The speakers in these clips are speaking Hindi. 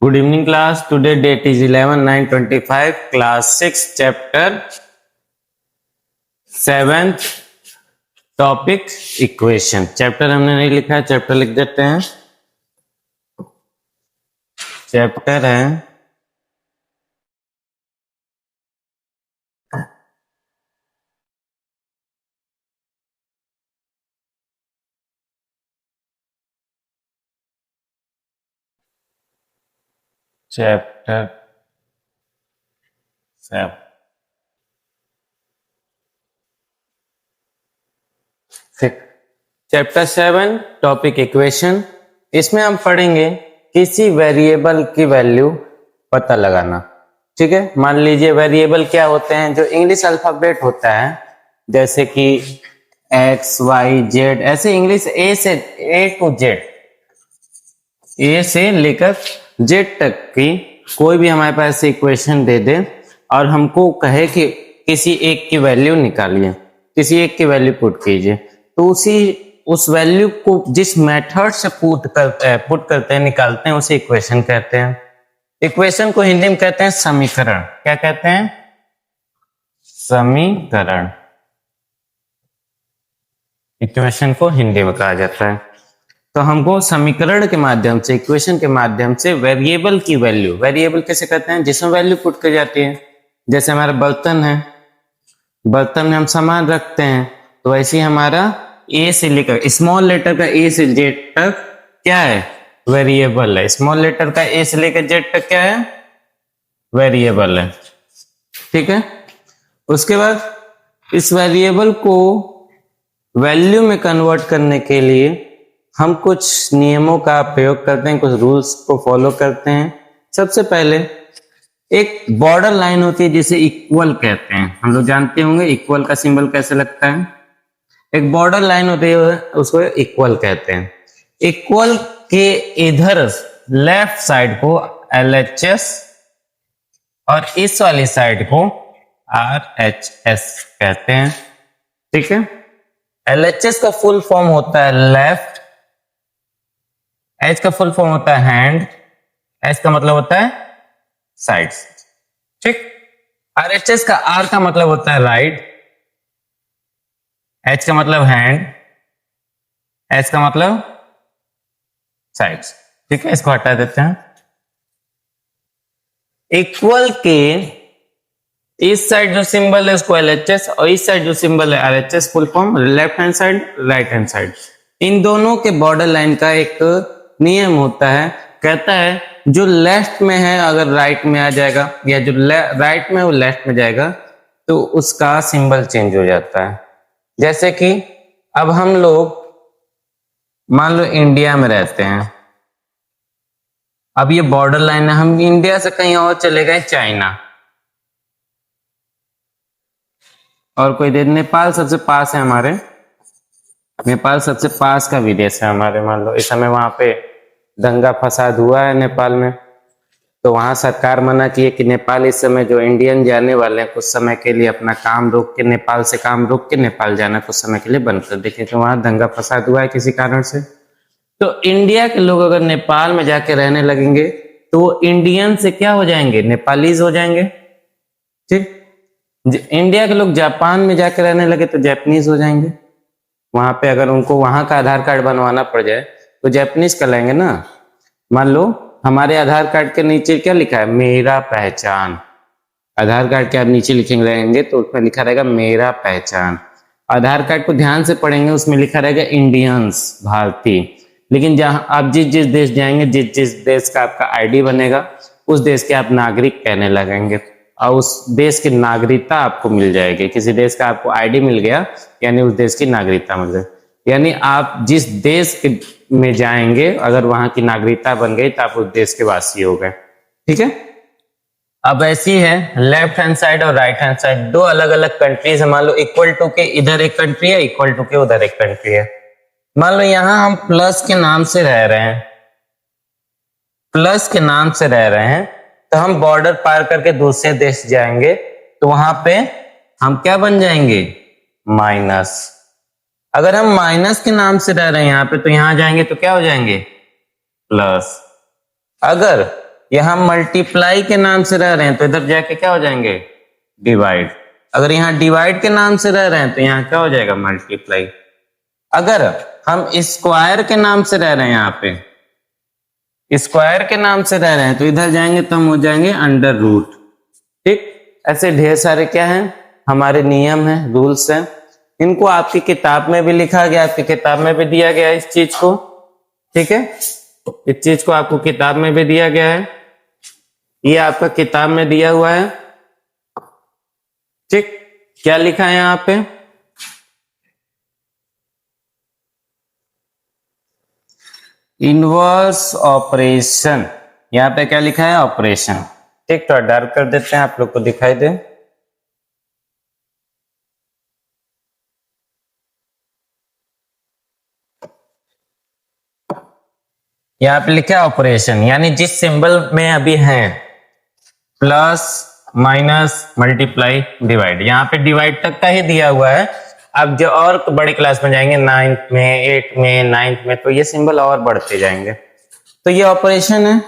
Good evening class. Today date is 11/9/25. Class 6 chapter 7th topic equation. Chapter हमने नहीं लिखा है, चैप्टर लिख देते हैं. चैप्टर है चैप्टर 7. Chapter 7 topic equation. इसमें हम पढ़ेंगे किसी वेरिएबल की वैल्यू पता लगाना. ठीक है, मान लीजिए वेरिएबल क्या होते हैं, जो इंग्लिश अल्फाबेट होता है, जैसे कि एक्स वाई जेड, ऐसे इंग्लिश ए से ए टू जेड, ए से लेकर जेड तक की कोई भी हमारे पास इक्वेशन दे दे और हमको कहे कि किसी एक की वैल्यू निकालिए, किसी एक की वैल्यू पुट कीजिए, तो उस वैल्यू को जिस मेथड से पुट करते हैं, निकालते हैं, उसे इक्वेशन कहते हैं. इक्वेशन को हिंदी में कहते हैं समीकरण. क्या कहते हैं? समीकरण. इक्वेशन को हिंदी में कहा जाता है. तो हमको समीकरण के माध्यम से, इक्वेशन के माध्यम से वेरिएबल की वैल्यू, वेरिएबल कैसे कहते हैं? जिसमें वैल्यू पुट की जाती है. जैसे हमारा बर्तन है, बर्तन में हम सामान रखते हैं, तो वैसे ही हमारा ए से लेकर स्मॉल लेटर का ए से जेड तक क्या है? वेरिएबल है. स्मॉल लेटर का ए से लेकर जेड तक क्या है? वेरिएबल है. ठीक है. उसके बाद इस वेरिएबल को वैल्यू में कन्वर्ट करने के लिए हम कुछ नियमों का प्रयोग करते हैं, कुछ रूल्स को फॉलो करते हैं. सबसे पहले एक बॉर्डर लाइन होती है जिसे इक्वल कहते हैं. हम लोग जानते होंगे इक्वल का सिंबल कैसे लगता है. एक बॉर्डर लाइन होती है, उसको इक्वल कहते हैं. इक्वल के इधर लेफ्ट साइड को LHS और इस वाली साइड को RHS कहते हैं. ठीक है. LHS का फुल फॉर्म होता है लेफ्ट, H का फुल फॉर्म होता है हैंड, S का मतलब होता है साइड्स. ठीक. RHS का R का मतलब होता है राइट, H का मतलब हैंड, S का मतलब साइड्स. ठीक है, इसको हटा देते हैं. इक्वल के इस साइड जो सिंबल है उसको LHS और इस साइड जो सिंबल है RHS, full form left hand side, right hand side. इन दोनों के बॉर्डर लाइन का एक नियम होता है, कहता है जो लेफ्ट में है अगर राइट में आ जाएगा, या जो राइट में वो लेफ्ट में जाएगा, तो उसका सिंबल चेंज हो जाता है. जैसे कि अब हम लोग मान लो इंडिया में रहते हैं, अब ये बॉर्डर लाइन है, हम इंडिया से कहीं और चले गए चाइना, और कोई देश, नेपाल सबसे पास है हमारे, नेपाल सबसे पास का विदेश है हमारे. मान लो इस समय वहां पे दंगा फसाद हुआ है नेपाल में, तो वहां सरकार मना की है कि नेपाल इस समय जो इंडियन जाने वाले हैं कुछ समय के लिए अपना काम रोक के, नेपाल से काम रोक के नेपाल जाना कुछ समय के लिए बंद कर दें, क्योंकि वहां दंगा फसाद हुआ है किसी कारण से. तो इंडिया के लोग अगर नेपाल में जाके रहने लगेंगे तो वो इंडियन से क्या हो जाएंगे? नेपालीज हो जाएंगे. ठीक. इंडिया के लोग जापान में जाके रहने लगे तो जापानीज हो जाएंगे. वहां पे अगर उनको वहां का आधार कार्ड बनवाना पड़ जाए तो जापानीज कहलाएंगे ना. मान लो हमारे आधार कार्ड के नीचे क्या लिखा है? मेरा पहचान. आधार कार्ड के आप नीचे लिखेंगे तो उसमें लिखा रहेगा मेरा पहचान. आधार कार्ड को ध्यान से पढ़ेंगे, उसमें लिखा रहेगा इंडियंस, भारतीय. लेकिन जहां आप जिस देश जाएंगे, जिस देश का आपका आईडी बनेगा, उस देश के आप नागरिक कहने लगेंगे और उस देश की नागरिकता आपको मिल जाएगी. किसी देश का आपको आईडी मिल गया यानी उस देश की नागरिकता मिल गई, यानी आप जिस देश में जाएंगे अगर वहां की नागरिकता बन गई तो आप उस देश के वासी हो गए. ठीक है. अब ऐसी है लेफ्ट हैंड साइड और राइट हैंड साइड, दो अलग अलग कंट्रीज है. मान लो इक्वल टू के इधर एक कंट्री है, इक्वल टू के उधर एक कंट्री है. मान लो यहां हम प्लस के नाम से रह रहे हैं, प्लस के नाम से रह रहे हैं, तो हम बॉर्डर पार करके दूसरे देश जाएंगे तो वहां पे हम क्या बन जाएंगे? माइनस. अगर हम माइनस के नाम से रह रहे हैं यहाँ पे, तो यहां जाएंगे तो क्या हो जाएंगे? प्लस. अगर यहाँ मल्टीप्लाई के नाम से रह रहे हैं तो इधर जाके क्या हो जाएंगे, डिवाइड। अगर यहाँ डिवाइड के नाम से रह रहे हैं तो यहाँ क्या हो जाएगा, मल्टीप्लाई। अगर हम स्क्वायर के नाम से रह रहे हैं, यहाँ पे स्क्वायर के नाम से रह रहे हैं तो इधर जाएंगे तो हम हो जाएंगे अंडर रूट। ठीक, ऐसे ढेर सारे क्या हैं हमारे नियम हैं, रूल्स हैं। इनको आपकी किताब में भी लिखा गया, आपकी किताब में भी दिया गया है इस चीज को। ठीक है, इस चीज को आपको किताब में भी दिया गया है, ये आपका किताब में दिया हुआ है। ठीक, क्या लिखा है यहाँ पे, इनवर्स ऑपरेशन। यहाँ पे क्या लिखा है, ऑपरेशन। ठीक, तो डार्क कर देते हैं, आप लोग को दिखाई दे। यहाँ पे लिखा है ऑपरेशन, यानी जिस सिंबल में अभी है प्लस माइनस मल्टीप्लाई डिवाइड, यहाँ पे डिवाइड तक का ही दिया हुआ है। अब जो और बड़ी क्लास में जाएंगे, 9th में, 8th में, 9th में, तो ये सिंबल और बढ़ते जाएंगे। तो ये ऑपरेशन है।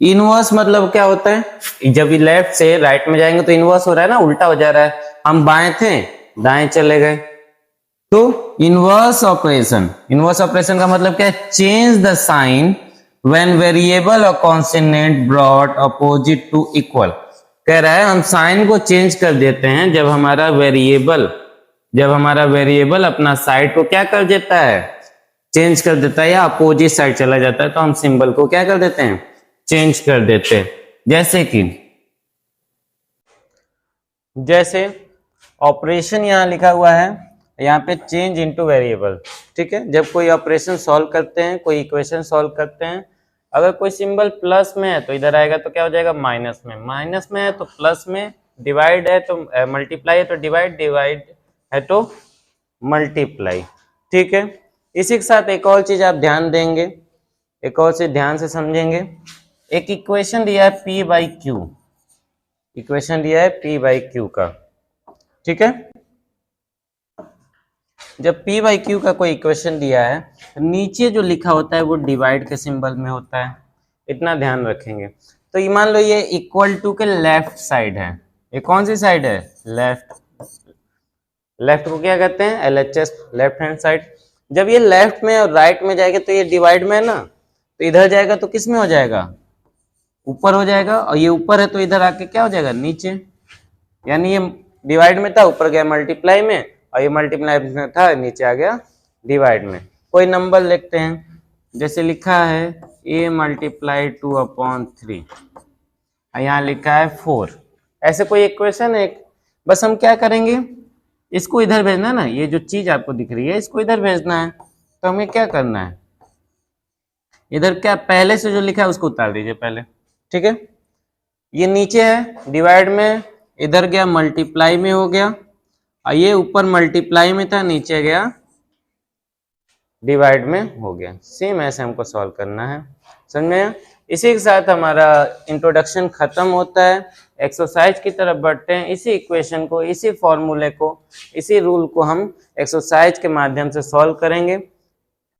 इनवर्स मतलब क्या होता है, जब ये लेफ्ट से राइट में जाएंगे तो इनवर्स हो रहा है ना, उल्टा हो जा रहा है। हम बाएं थे दाएं चले गए, तो इनवर्स ऑपरेशन, इनवर्स ऑपरेशन का मतलब क्या है, change the sign when variable और constant brought opposite to equal. कह रहा है हम साइन को चेंज कर देते हैं जब हमारा वेरिएबल अपना साइड को क्या कर देता है, चेंज कर देता है, या अपोजिट साइड चला जाता है, तो हम सिंबल को क्या कर देते हैं, चेंज कर देते हैं। जैसे ऑपरेशन यहाँ लिखा हुआ है, यहाँ पे चेंज इनटू वेरिएबल। ठीक है, जब कोई ऑपरेशन सॉल्व करते हैं, कोई इक्वेशन सॉल्व करते हैं, अगर कोई सिंबल प्लस में है तो इधर आएगा तो क्या हो जाएगा, माइनस में, माइनस में है तो प्लस में, डिवाइड है तो मल्टीप्लाई है तो डिवाइड, डिवाइड है तो मल्टीप्लाई। ठीक है, इसी के साथ एक और चीज आप ध्यान देंगे, एक और चीज ध्यान से समझेंगे। एक इक्वेशन दिया है P बाई क्यू, इक्वेशन दिया है P बाई क्यू का। ठीक है, जब P बाई क्यू का कोई इक्वेशन दिया है, नीचे जो लिखा होता है वो डिवाइड के सिंबल में होता है, इतना ध्यान रखेंगे। तो ये मान लो ये इक्वल टू के लेफ्ट साइड है, ये कौन सी साइड है, लेफ्ट। लेफ्ट को क्या कहते हैं, LHS, लेफ्ट हैंड साइड। जब ये लेफ्ट में और राइट में जाएगा तो ये डिवाइड में है ना, तो इधर जाएगा तो किस में हो जाएगा, ऊपर हो जाएगा, और ये ऊपर है तो इधर आके क्या हो जाएगा, नीचे। यानी ये डिवाइड में था, ऊपर गया मल्टीप्लाई में, और ये मल्टीप्लाई में था, नीचे आ गया डिवाइड में। कोई नंबर लिखते हैं, जैसे लिखा है a मल्टीप्लाई 2/3, यहाँ लिखा है 4। ऐसे कोई इक्वेशन है, बस हम क्या करेंगे, इसको इधर भेजना है ना, ये जो चीज आपको दिख रही है इसको इधर भेजना है। तो हमें क्या करना है, इधर क्या पहले से जो लिखा है उसको उतार दीजिए पहले। ठीक है, ये नीचे है डिवाइड में, इधर गया मल्टीप्लाई में हो गया, और ये ऊपर मल्टीप्लाई में था, नीचे गया डिवाइड में हो गया। सेम ऐसे हमको सॉल्व करना है, समझ में। इसी के साथ हमारा इंट्रोडक्शन खत्म होता है, एक्सरसाइज की तरफ बढ़ते हैं। इसी इक्वेशन को, इसी फॉर्मूले को, इसी रूल को हम एक्सरसाइज के माध्यम से सॉल्व करेंगे।